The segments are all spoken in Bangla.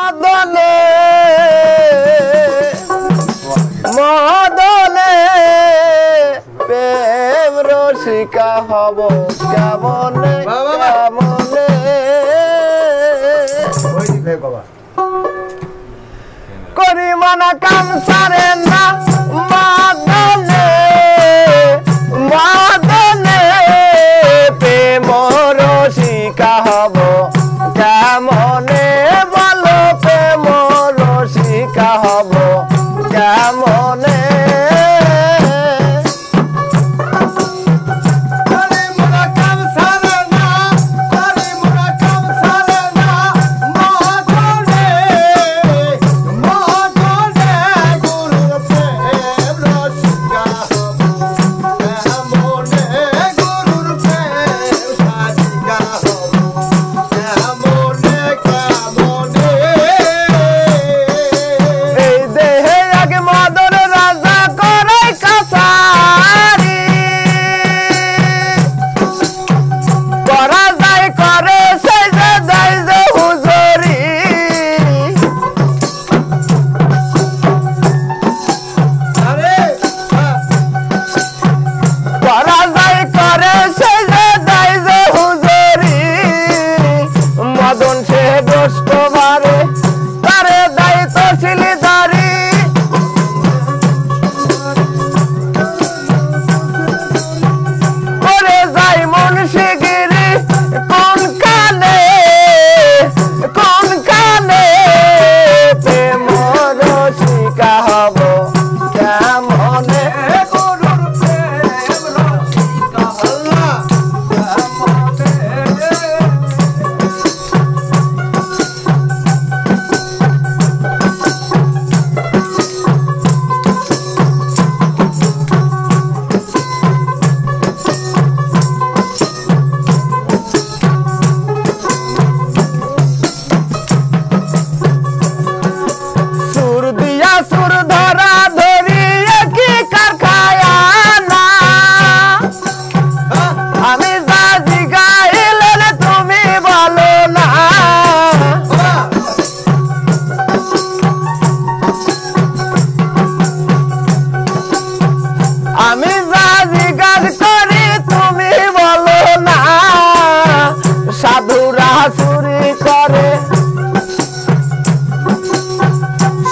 মদনে মদনে প্রেম রসিকা হব কেমনে কেমনে করি মানা কাম সারে না মদনে মদনে প্রেম রসিকা হব কেমনে বলো প্রেম রসিকা হব কেমনে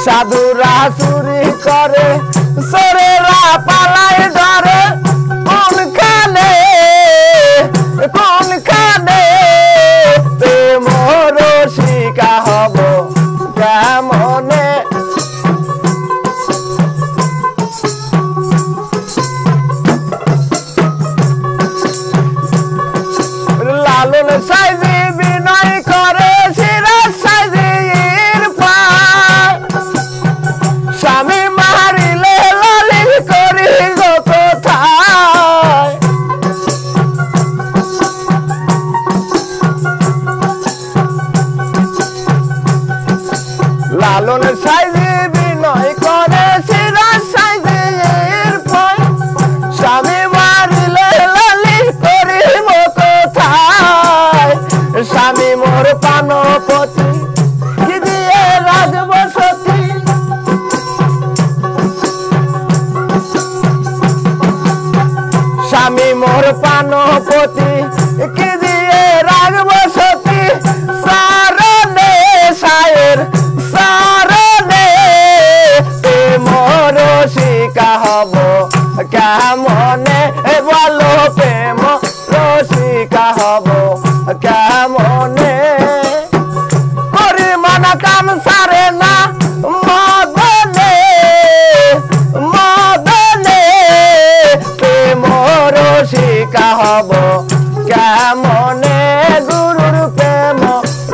সাধুরা চুরি করে সরেরা পালায় ধরে কোনখানে কোনখানে প্রেম রসিকা হব কেমনে লালন সাইজি বিনয় করে সিরাজ সাইজি স্বামী মারিলে লালিশ করি গো কোথায় লালন সাইজি বিনয় করে সিরাজ সাইজি স্বামী মারিলে লালিশ করি গো কোথায় স্বামী মোর পানপতি কি দিয়ে রাজবসতি স্বামী মোর পানপতি কি দিয়ে রাজবসতি সারনে সায়ের সারনে প্রেম রসিকা হব কেমনে বলো প্রেম রসিকা হব কেমনে করি মানা কাম সারে না মদনে মদনে প্রেম রসিকা হব কেমনে গুরুর প্রেম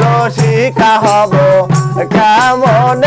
রসিকা হব কেমনে